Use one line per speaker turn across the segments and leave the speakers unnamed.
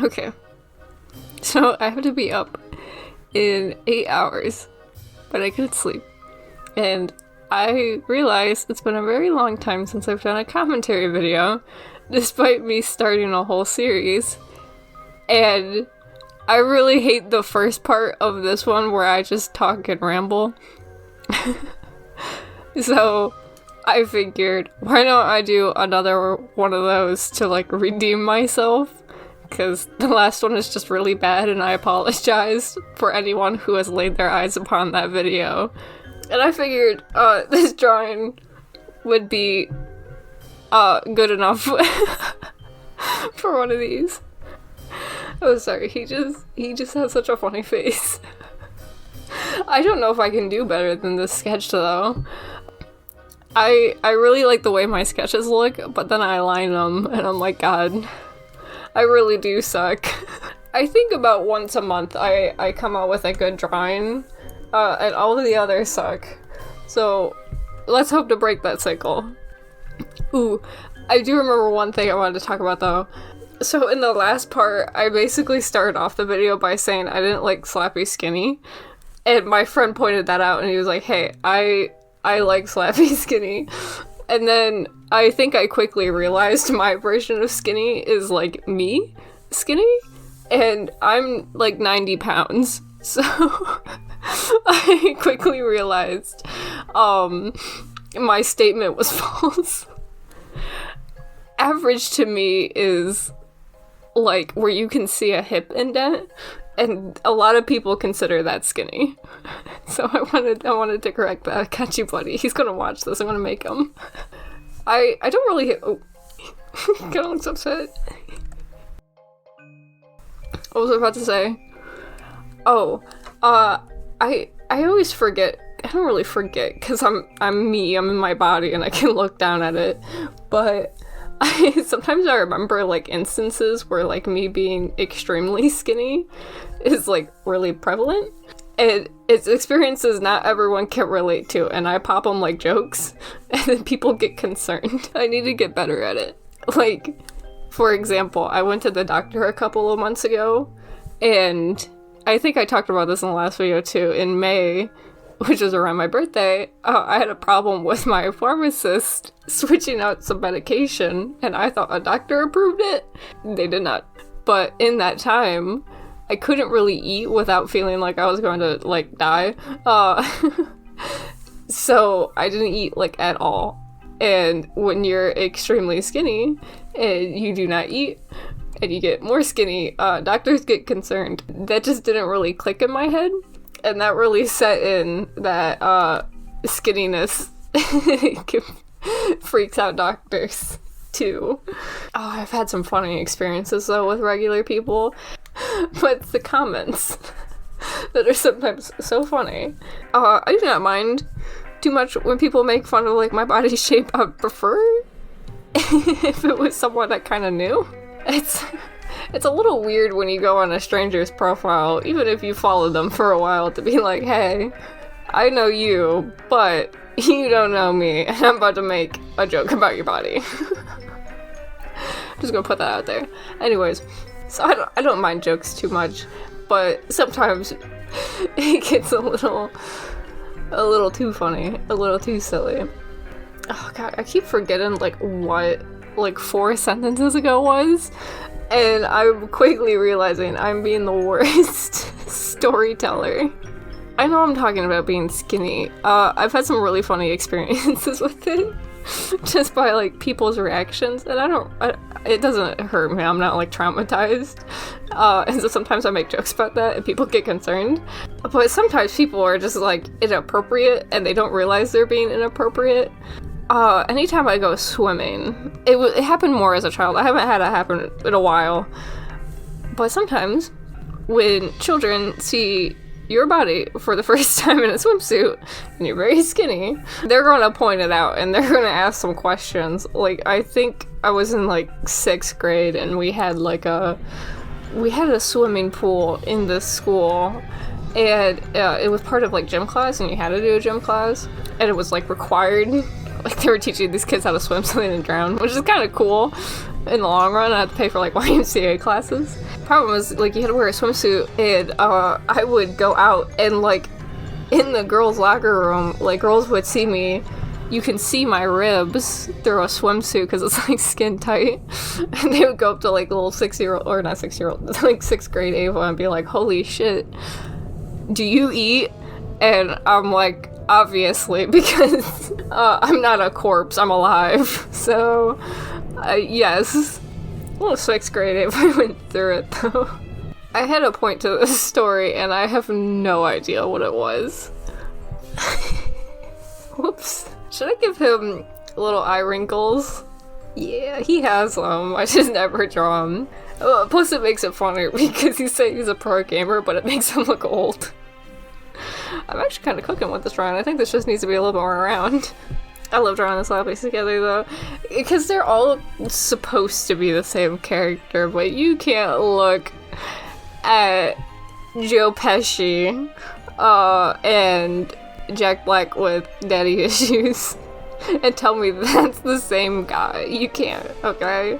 Okay. So I have to be up in 8 hours, but I couldn't sleep. And I realized it's been a very long time since I've done a commentary video, despite me starting a whole series. And I really hate the first part of this one where I just talk and ramble. So I figured, why don't I do another one of those to like redeem myself? Because the last one is just really bad, and I apologize for anyone who has laid their eyes upon that video. And I figured this drawing would be good enough for one of these. Oh, sorry, he just has such a funny face. I don't know if I can do better than this sketch, though. I really like the way my sketches look, but then I line them, and I'm like, God, I really do suck. I think about once a month I come out with a good drawing, and all of the others suck. So, let's hope to break that cycle. Ooh, I do remember one thing I wanted to talk about, though. So in the last part, I basically started off the video by saying I didn't like Slappy skinny, and my friend pointed that out, and he was like, hey, I like Slappy skinny. And then I think I quickly realized my version of skinny is like me skinny, and I'm like 90 pounds. So I quickly realized my statement was false. Average to me is like where you can see a hip indent, and a lot of people consider that skinny. So I wanted to correct that. Got you, buddy. He's gonna watch this. I'm gonna make him. I don't really. Oh, kind of looks upset. What was I about to say? Oh, I always forget. I don't really forget because I'm me. I'm in my body and I can look down at it, but. Sometimes I remember, like, instances where, like, me being extremely skinny is, like, really prevalent. And it's experiences not everyone can relate to, and I pop them like jokes, and then people get concerned. I need to get better at it. Like, for example, I went to the doctor a couple of months ago, and I think I talked about this in the last video, too. In May, which was around my birthday, I had a problem with my pharmacist switching out some medication, and I thought a doctor approved it. They did not. But in that time, I couldn't really eat without feeling like I was going to, like, die. So I didn't eat, like, at all. And when you're extremely skinny, and you do not eat, and you get more skinny, doctors get concerned. That just didn't really click in my head. And that really set in that skinniness freaks out doctors, too. Oh, I've had some funny experiences, though, with regular people. But it's the comments that are sometimes so funny. I do not mind too much when people make fun of, like, my body shape. I would prefer if it was someone I kind of knew. It's a little weird when you go on a stranger's profile, even if you follow them for a while, to be like, hey, I know you, but you don't know me, and I'm about to make a joke about your body. I'm just gonna put that out there. Anyways, so I don't mind jokes too much, but sometimes it gets a little too funny, a little too silly. Oh god, I keep forgetting, like, what, like, 4 sentences ago was. And I'm quickly realizing I'm being the worst storyteller. I know I'm talking about being skinny. I've had some really funny experiences with it. Just by, like, people's reactions. And it doesn't hurt me. I'm not, like, traumatized. And so sometimes I make jokes about that and people get concerned. But sometimes people are just, like, inappropriate and they don't realize they're being inappropriate. Anytime I go swimming, it happened more as a child. I haven't had it happen in a while. But sometimes, when children see your body for the first time in a swimsuit, and you're very skinny, they're going to point it out, and they're going to ask some questions. Like, I think I was in, like, 6th grade, and we had a swimming pool in this school, and it was part of, like, gym class, and you had to do a gym class, and it was, like, required. Like, they were teaching these kids how to swim so they didn't drown, which is kind of cool. in the long run. I had to pay for like YMCA classes. Problem was, like, you had to wear a swimsuit, and I would go out and, like, in the girls' locker room, like, girls would see me. You can see my ribs through a swimsuit because it's like skin tight. And they would go up to like little 6-year-old, or not 6-year-old, like 6th grade Ava and be like, holy shit, do you eat? And I'm like, obviously, because I'm not a corpse, I'm alive. So, yes. Little 6th grade Ava went through it though. I had a point to this story and I have no idea what it was. Whoops. Should I give him little eye wrinkles? Yeah, he has them. I just never draw them. Plus it makes it funnier because he said he's a pro gamer, but it makes him look old. I'm actually kind of cooking with this drawing. I think this just needs to be a little bit more around. I love drawing the Slappies together though, because they're all supposed to be the same character, but you can't look at Joe Pesci and Jack Black with daddy issues and tell me that's the same guy. You can't, okay?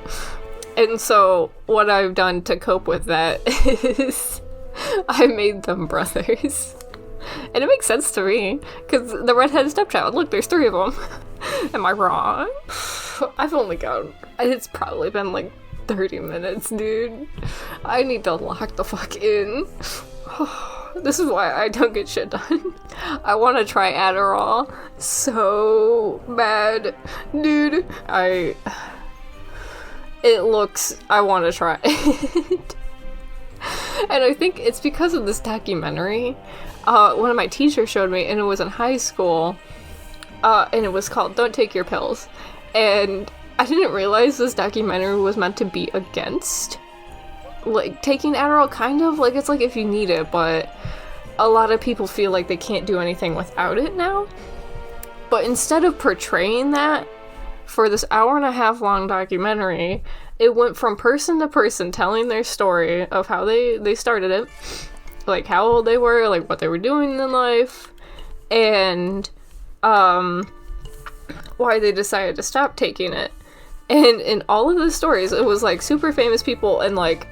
And so what I've done to cope with that is I made them brothers. And it makes sense to me, because the redheaded stepchild, look, there's 3 of them. Am I wrong? I've only got, it's probably been like 30 minutes, dude. I need to lock the fuck in. This is why I don't get shit done. I want to try Adderall so bad, dude. I want to try it. And I think it's because of this documentary. One of my teachers showed me, and it was in high school, and it was called Don't Take Your Pills. And I didn't realize this documentary was meant to be against, like, taking Adderall, kind of. Like, it's like if you need it, but a lot of people feel like they can't do anything without it now. But instead of portraying that, for this 1.5 hour long documentary, it went from person to person telling their story of how they started it, like how old they were, like what they were doing in life, and why they decided to stop taking it. And in all of the stories, it was like super famous people and like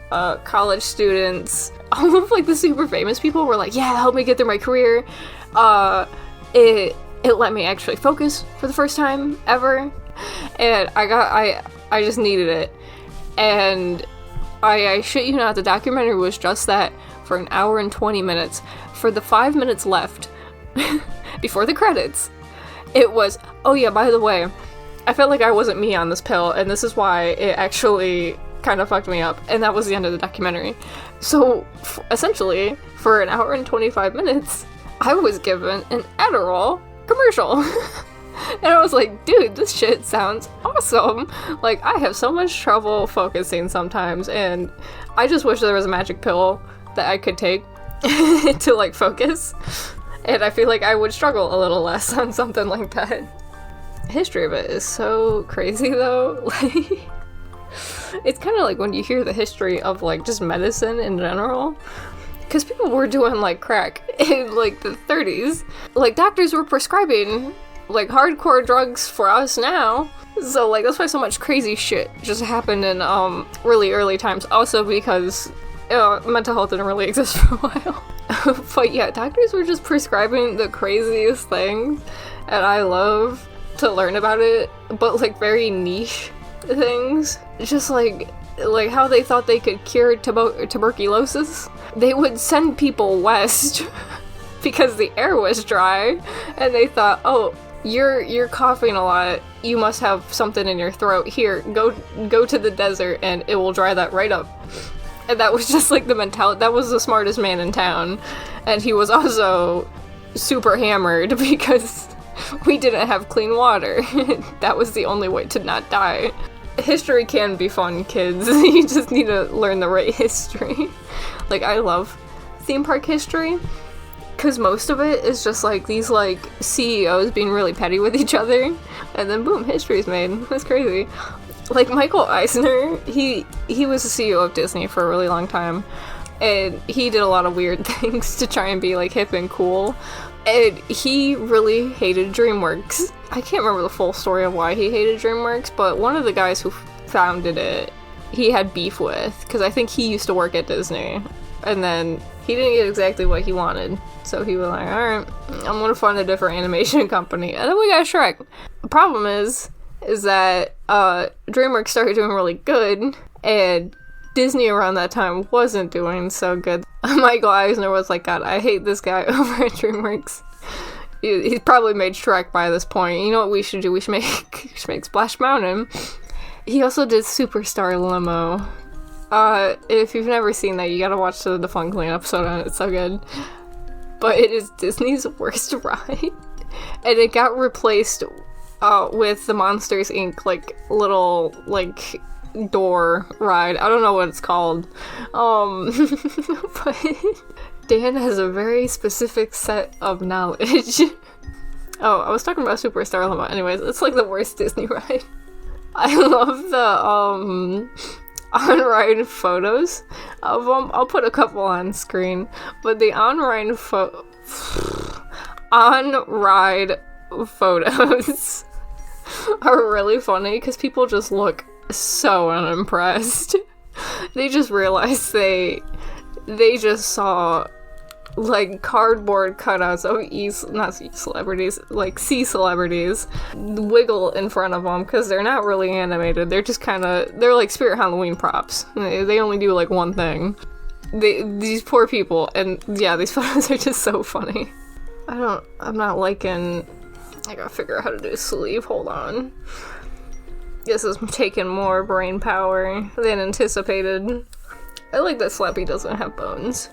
college students. All of like the super famous people were like, yeah, help me get through my career. It let me actually focus for the first time ever, and I just needed it. And I shit you not, the documentary was just that for 1 hour and 20 minutes. For the 5 minutes left before the credits, it was, oh yeah, by the way, I felt like I wasn't me on this pill, and this is why it actually kind of fucked me up. And that was the end of the documentary. So essentially, for 1 hour and 25 minutes, I was given an Adderall commercial. And I was like, dude, this shit sounds awesome. Like, I have so much trouble focusing sometimes, and I just wish there was a magic pill that I could take to, like, focus. And I feel like I would struggle a little less on something like that. The history of it is so crazy, though. Like, it's kind of like when you hear the history of, like, just medicine in general. Because people were doing, like, crack in, like, the 30s. Like, doctors were prescribing, like, hardcore drugs for us now. So, like, that's why so much crazy shit just happened in, really early times. Also because mental health didn't really exist for a while. But yeah, doctors were just prescribing the craziest things. And I love to learn about it. But, like, very niche things. Just, like how they thought they could cure tuberculosis. They would send people west because the air was dry. And they thought, oh, you're coughing a lot, you must have something in your throat. Here, go to the desert and it will dry that right up. And that was just like the mentality. That was the smartest man in town. And he was also super hammered because we didn't have clean water. That was the only way to not die. History can be fun, kids. You just need to learn the right history. Like, I love theme park history, because most of it is just, like, these, like, CEOs being really petty with each other, and then boom, history's made. That's crazy. Like, Michael Eisner, he was the CEO of Disney for a really long time, and he did a lot of weird things to try and be, like, hip and cool, and he really hated DreamWorks. I can't remember the full story of why he hated DreamWorks, but one of the guys who founded it, he had beef with, because I think he used to work at Disney, and then he didn't get exactly what he wanted, so he was like, alright, I'm gonna find a different animation company, and then we got Shrek. The problem is that DreamWorks started doing really good, and Disney around that time wasn't doing so good. Michael Eisner was like, God, I hate this guy over at DreamWorks. He's probably made Shrek by this point. You know what we should do? We should make Splash Mountain. He also did Superstar Limo. If you've never seen that, you gotta watch the Fun Clean episode on it. It's so good. But it is Disney's worst ride. And it got replaced with the Monsters, Inc. little door ride. I don't know what it's called. But Dan has a very specific set of knowledge. Oh, I was talking about Superstar Limo. Anyways, it's the worst Disney ride. I love the on-ride photos of them. I'll put a couple on screen, but the on-ride photos are really funny because people just look so unimpressed. They just realized they just saw cardboard cutouts of not celebrities, C celebrities wiggle in front of them because they're not really animated. They're just they're like Spirit Halloween props. They only do one thing. These poor people, and yeah, these photos are just so funny. I'm not liking. I gotta figure out how to do a sleeve. Hold on. This is taking more brain power than anticipated. I like that Slappy doesn't have bones,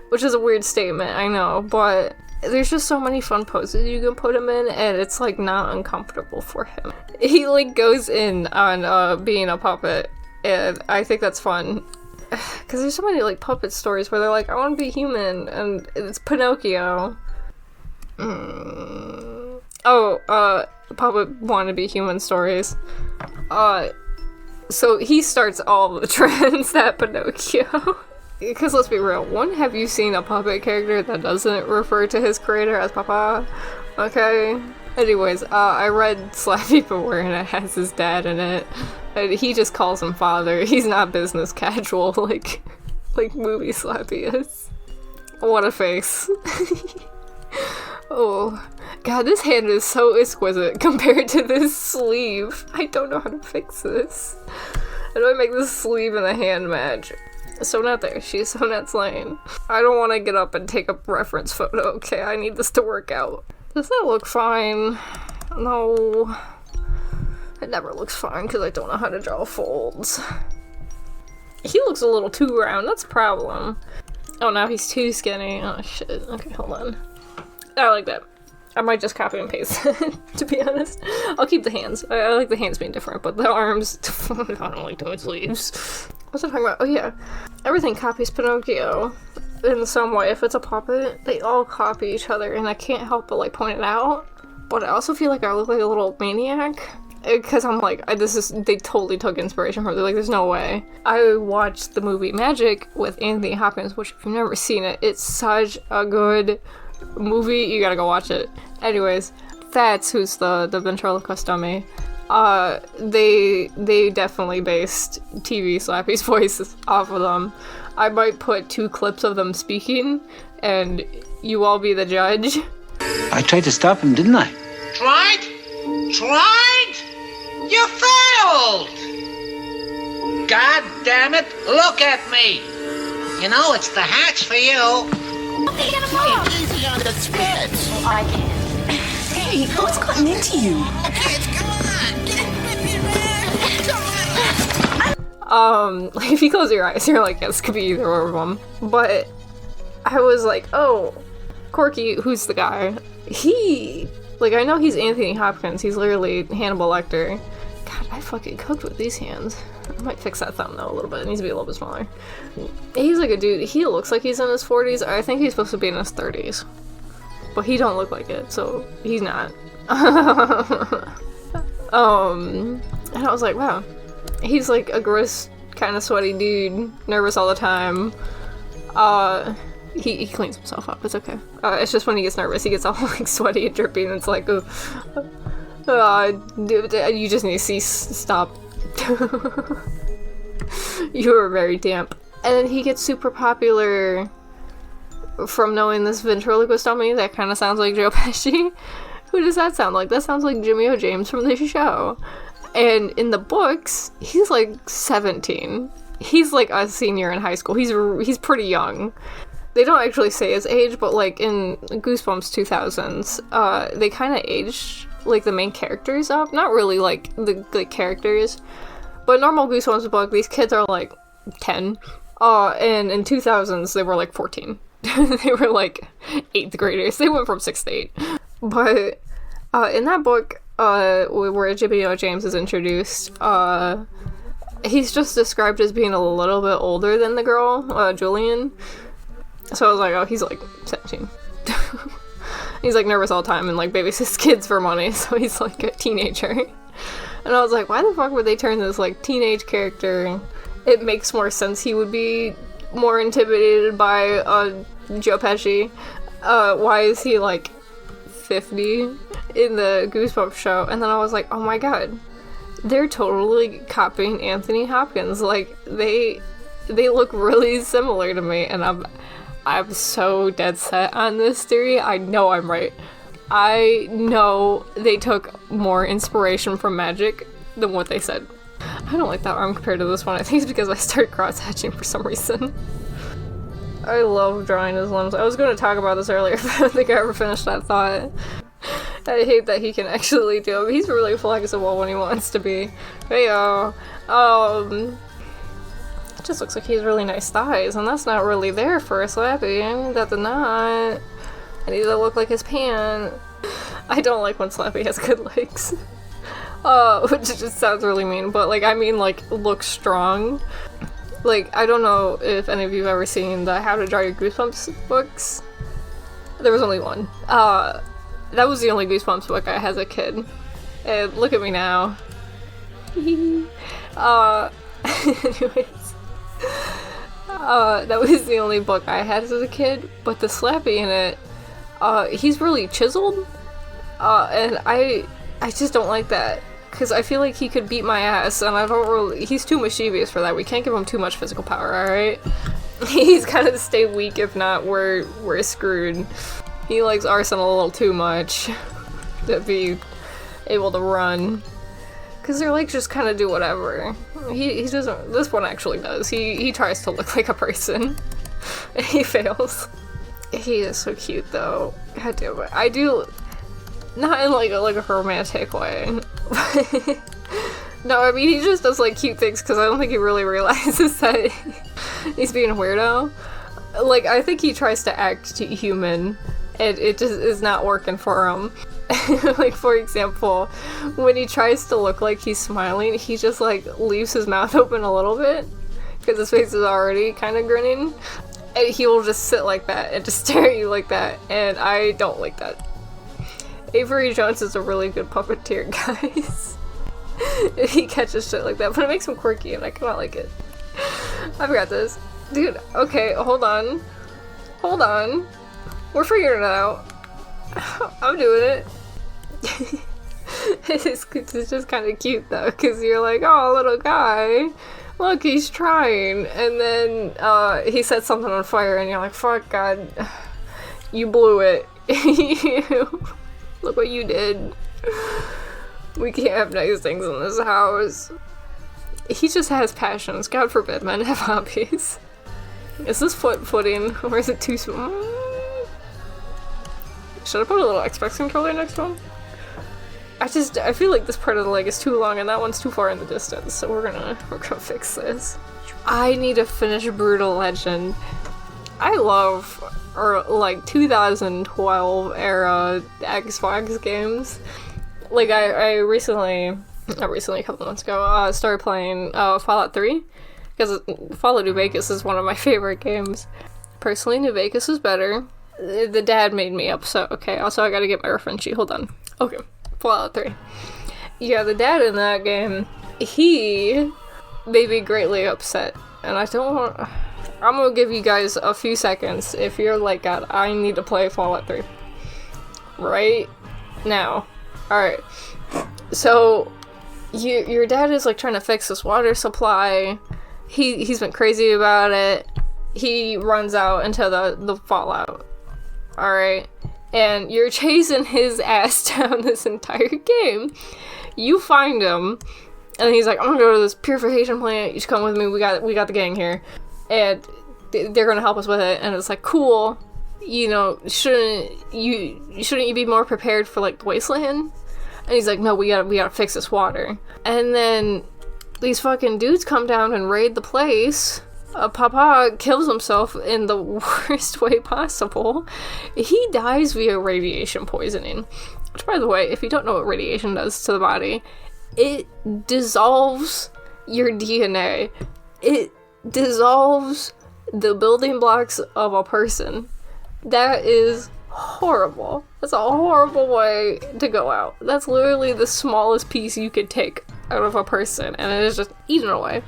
which is a weird statement, I know, but there's just so many fun poses you can put him in, and it's not uncomfortable for him. He goes in on being a puppet, and I think that's fun. Because there's so many puppet stories where they're I want to be human, and it's Pinocchio. Puppet want to be human stories. So he starts all the trends at Pinocchio. Because let's be real, have you seen a puppet character that doesn't refer to his creator as Papa? Okay. Anyways, I read Slappy Beware and it has his dad in it. And he just calls him father. He's not business casual like movie Slappy is. What a face. Oh, God, this hand is so exquisite compared to this sleeve. I don't know how to fix this. How do I make this sleeve and the hand match? So not there. She's so not slaying. I don't want to get up and take a reference photo. Okay, I need this to work out. Does that look fine? No. It never looks fine because I don't know how to draw folds. He looks a little too round. That's a problem. Oh, now he's too skinny. Oh, shit. Okay, hold on. I like that. I might just copy and paste it, to be honest. I'll keep the hands. I like the hands being different, but the arms, I don't like doing sleeves. What's I talking about? Oh yeah. Everything copies Pinocchio in some way. If it's a puppet, they all copy each other, and I can't help but point it out. But I also feel like I look like a little maniac. Because I'm they totally took inspiration from it. They're there's no way. I watched the movie Magic with Anthony Hopkins, which if you've never seen it, it's such a good movie. You gotta go watch it. Anyways, Fats, who's the ventriloquist dummy, they definitely based TV Slappy's voices off of them. I might put 2 clips of them speaking, and you all be the judge.
I tried to stop him, didn't I?
Tried? You failed! God damn it, look at me! You know, it's the hatch for you.
Easy on the spits.
Oh, I can't.
Hey, what's gotten into you?
If you close your eyes, you're yes, could be either of them. But I was oh, Corky, who's the guy? He, I know he's Anthony Hopkins. He's literally Hannibal Lecter. God, I fucking cooked with these hands. I might fix that thumbnail a little bit. It needs to be a little bit smaller. He's a dude. He looks like he's in his 40s. I think he's supposed to be in his 30s. But he don't look like it, so he's not. And I was wow. He's a gross, kind of sweaty dude. Nervous all the time. He cleans himself up. It's okay. It's just when he gets nervous, he gets all sweaty and drippy, and it's you just need to stop You were very damp. And then he gets super popular from knowing this ventriloquist dummy that kind of sounds like Joe Pesci. Who does that sound like? That sounds like Jimmy O. James from the show. And in the books, he's like 17. He's like a senior in high school. He's pretty young. They don't actually say his age, but like in Goosebumps 2000s, they kind of aged like the main characters up. Not really like the characters, but normal Goosebumps book, these kids are like 10. And in 2000s, they were like 14. They were like 8th graders. They went from 6th to 8. But in that book, where Jimmy O. James is introduced, he's just described as being a little bit older than the girl, Julian. So I was like, oh, he's like 17. He's like nervous all the time and like babysits kids for money, so he's like a teenager. And I was like, why the fuck would they turn this like teenage character? It makes more sense he would be more intimidated by Joe Pesci. Why is he like 50 in the Goosebumps show? And then I was like, oh my god, they're totally copying Anthony Hopkins. Like they look really similar to me, and I'm so dead set on this theory. I know I'm right. I know they took more inspiration from Magic than what they said. I don't like that arm compared to this one. I think it's because I started cross-hatching for some reason. I love drawing his limbs. I was going to talk about this earlier, but I don't think I ever finished that thought. I hate that he can actually do it. He's really flexible when he wants to be. Heyo. It just looks like he has really nice thighs, and that's not really there for a Slappy. I mean, that's not. I need to look like his pant. I don't like when Slappy has good legs. Which just sounds really mean, but like, I mean, like, look strong. Like, I don't know if any of you have ever seen the How to Draw Your Goosebumps books. There was only one. That was the only Goosebumps book I had as a kid. And look at me now. Anyways. That was the only book I had as a kid, but the Slappy in it, he's really chiseled, and I just don't like that, because I feel like he could beat my ass, and he's too mischievous for that. We can't give him too much physical power, alright? He's gotta stay weak, if not, we're screwed. He likes arson a little too much to be able to run. Because their legs just kind of do whatever. He doesn't. This one actually does. He tries to look like a person. And he fails. He is so cute though. God damn it. I do. Not in like a romantic way. No, I mean, he just does like cute things because I don't think he really realizes that he's being a weirdo. Like, I think he tries to act human. And it just is not working for him. Like, for example, when he tries to look like he's smiling, he just, like, leaves his mouth open a little bit, because his face is already kind of grinning, and he will just sit like that, and just stare at you like that, and I don't like that. Avery Jones is a really good puppeteer, guys. He catches shit like that, but it makes him quirky, and I kind of like it. I've got this. Dude, okay, hold on. Hold on. We're figuring it out. I'm doing it. It's just kind of cute though, because you're like, oh, little guy, look, he's trying, and then he sets something on fire, and you're like, fuck, God, you blew it. Look what you did. We can't have nice things in this house. He just has passions. God forbid men have hobbies. Is this footing, or is it too small? Should I put a little Xbox controller next to him? I feel like this part of the leg is too long and that one's too far in the distance, so we're gonna fix this. I need to finish Brutal Legend. I love, like, 2012 era Xbox games. Like, I recently, a couple months ago, started playing Fallout 3, because Fallout New Vegas is one of my favorite games. Personally, New Vegas is better. The dad made me upset. Okay, also I gotta get my reference sheet. Hold on. Okay, Fallout 3. Yeah, the dad in that game, he made me greatly upset. And I don't want... I'm gonna give you guys a few seconds if you're like, God, I need to play Fallout 3. Right now. Alright. So, your dad is like trying to fix this water supply. He's been crazy about it. He runs out into the fallout. Alright? And you're chasing his ass down this entire game. You find him, and he's like, I'm gonna go to this purification plant. You should come with me. We got the gang here. And they're gonna help us with it. And it's like, cool. You know, shouldn't you be more prepared for like the wasteland? And he's like, no, we gotta fix this water. And then these fucking dudes come down and raid the place. Papa kills himself in the worst way possible. He dies via radiation poisoning. Which, by the way, if you don't know what radiation does to the body, it dissolves your DNA. It dissolves the building blocks of a person. That is horrible. That's a horrible way to go out. That's literally the smallest piece you could take out of a person, and it is just eaten away.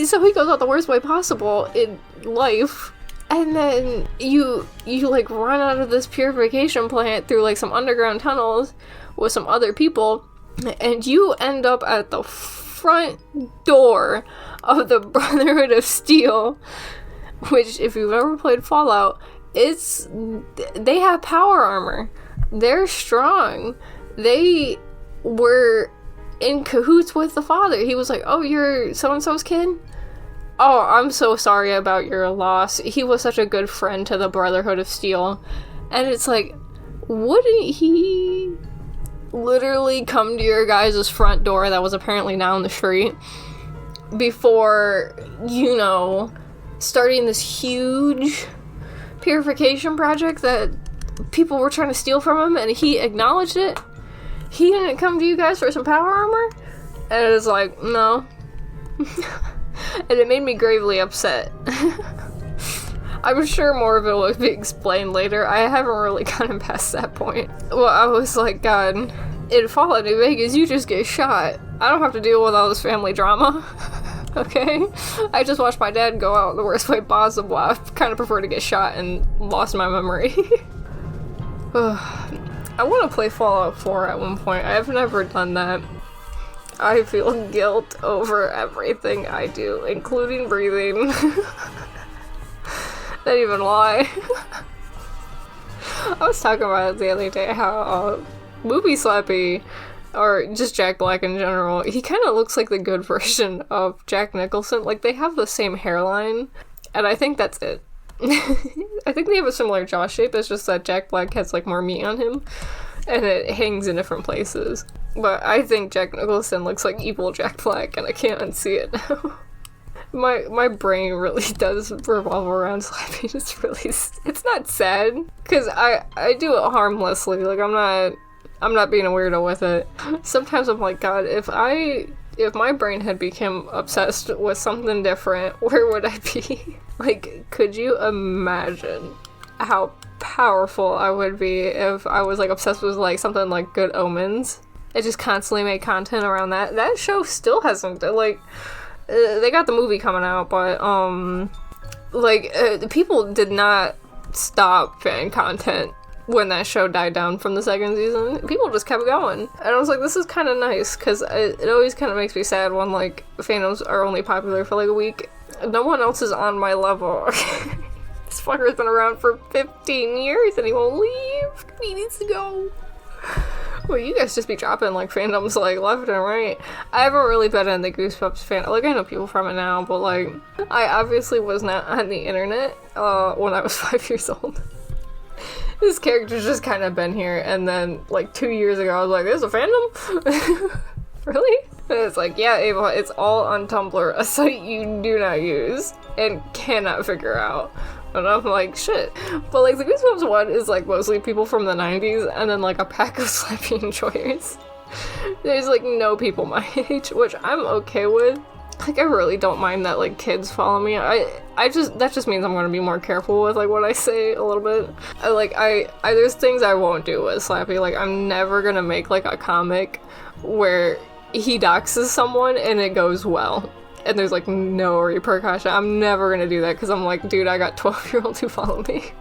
So he goes out the worst way possible in life, and then you like run out of this purification plant through like some underground tunnels with some other people, and you end up at the front door of the Brotherhood of Steel, which, if you've ever played Fallout, they have power armor. They're strong. They were in cahoots with the father. He was like, oh, you're so-and-so's kid? Oh, I'm so sorry about your loss. He was such a good friend to the Brotherhood of Steel. And it's like, wouldn't he literally come to your guys' front door that was apparently down the street before, you know, starting this huge purification project that people were trying to steal from him, and he acknowledged it? He didn't come to you guys for some power armor? And it was like, no. And it made me gravely upset. I'm sure more of it will be explained later. I haven't really gotten past that point. Well, I was like, God, in Fallout New Vegas, you just get shot. I don't have to deal with all this family drama. Okay? I just watched my dad go out the worst way possible. I kind of prefer to get shot and lost my memory. I want to play Fallout 4 at one point. I have never done that. I feel guilt over everything I do, including breathing. Not even lie. I was talking about it the other day, how movie Slappy, or just Jack Black in general, he kind of looks like the good version of Jack Nicholson. Like, they have the same hairline, and I think that's it. I think they have a similar jaw shape, it's just that Jack Black has like more meat on him, and it hangs in different places. But I think Jack Nicholson looks like evil Jack Black, and I can't unsee it now. My brain really does revolve around Slappy. It's not sad, because I do it harmlessly. Like, I'm not being a weirdo with it. Sometimes I'm like, God, if my brain had become obsessed with something different, where would I be? Like, could you imagine how powerful I would be if I was like obsessed with like something like Good Omens? It just constantly made content around that. That show still hasn't, like, they got the movie coming out, but the people did not stop fan content when that show died down from the second season. People just kept going. And I was like, this is kind of nice, because it always kind of makes me sad when, like, fandoms are only popular for, like, a week. No one else is on my level. This fucker's been around for 15 years and he won't leave. He needs to go. Well, you guys just be dropping, like, fandoms, like, left and right. I haven't really been in the Goosebumps fan. Like, I know people from it now, but, like, I obviously was not on the internet when I was 5 years old. This character's just kind of been here, and then, like, 2 years ago, I was like, there's a fandom? Really? And it's like, yeah, Ava, it's all on Tumblr, a site you do not use and cannot figure out. And I'm like, shit. But, like, the Goosebumps one is, like, mostly people from the 90s, and then, like, a pack of Slappy enjoyers. There's, like, no people my age, which I'm okay with. Like, I really don't mind that, like, kids follow me. That just means I'm gonna be more careful with, like, what I say a little bit. There's things I won't do with Slappy. Like, I'm never gonna make, like, a comic where he doxes someone and it goes well. And there's, like, no repercussion. I'm never gonna do that, because I'm like, dude, I got 12-year-olds who follow me.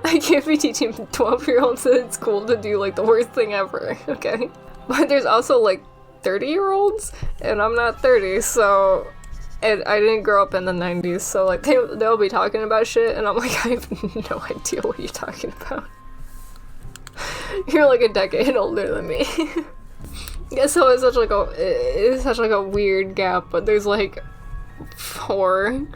I can't be teaching 12-year-olds that it's cool to do, like, the worst thing ever, okay? But there's also, like, 30-year-olds, and I'm not 30, so... And I didn't grow up in the 90s, so, like, they'll be talking about shit, and I'm like, I have no idea what you're talking about. You're, like, a decade older than me. Yeah, so it's such, like, a weird gap, but there's, like, 4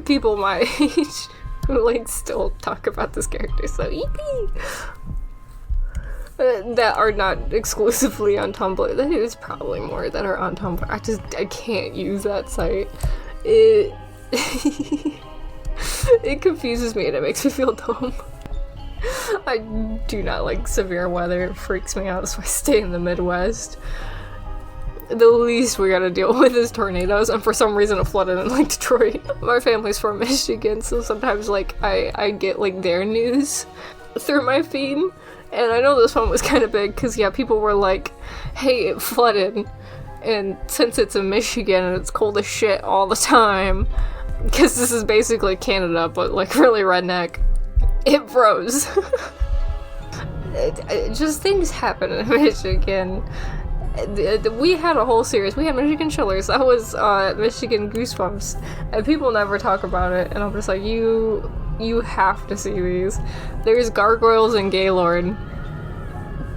people my age who, like, still talk about this character, so yippee! That are not exclusively on Tumblr. There's probably more that are on Tumblr. I can't use that site. It it confuses me and it makes me feel dumb. I do not like severe weather. It freaks me out, so I stay in the Midwest. The least we gotta deal with is tornadoes, and for some reason it flooded in, like, Detroit. My family's from Michigan, so sometimes, like, I get, like, their news through my feed. And I know this one was kind of big, because, yeah, people were like, hey, it flooded, and since it's in Michigan and it's cold as shit all the time, because this is basically Canada, but, like, really redneck, it froze. Just things happen in Michigan. We had a whole series. We had Michigan Chillers. That was, Michigan Goosebumps, and people never talk about it, and I'm just like, you have to see these. There's Gargoyles in Gaylord.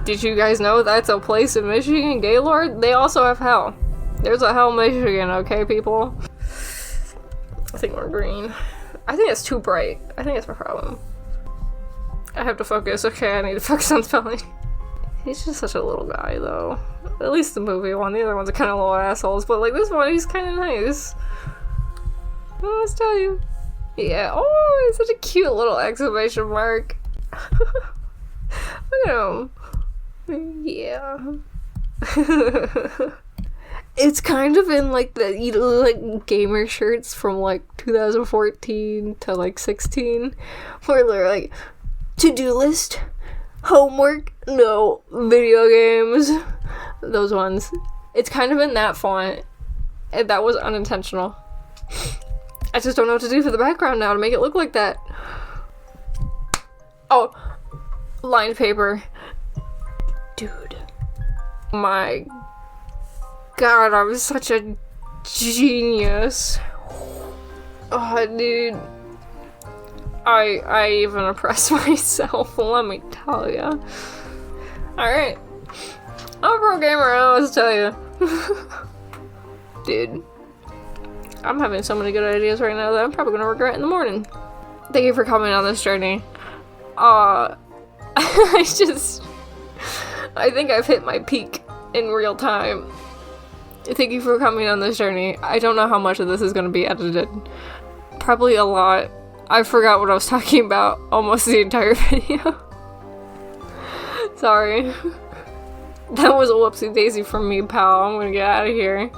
Did you guys know that's a place in Michigan, Gaylord? They also have Hell. There's a Hell, Michigan, okay, people? I think we're green. I think it's too bright. I think that's my problem. I have to focus. Okay, I need to focus on spelling. He's just such a little guy, though. At least the movie one. The other ones are kind of little assholes, but, like, this one, he's kind of nice. Oh, let's tell you. Yeah, oh, it's such a cute little exclamation mark. Look at him. Yeah. It's kind of in, like, the, you know, like, gamer shirts from, like, 2014 to, like, 16, where they're, like, to-do list, homework, no, video games, those ones. It's kind of in that font, and that was unintentional. I just don't know what to do for the background now to make it look like that. Oh, lined paper. Dude. My God, I'm such a genius. Oh, dude. I even oppress myself, let me tell ya. Alright. I'm a pro gamer, I always tell you. Dude. I'm having so many good ideas right now that I'm probably gonna regret in the morning. Thank you for coming on this journey. I think I've hit my peak in real time. Thank you for coming on this journey. I don't know how much of this is gonna be edited. Probably a lot. I forgot what I was talking about almost the entire video. Sorry. That was a whoopsie daisy from me, pal. I'm gonna get out of here.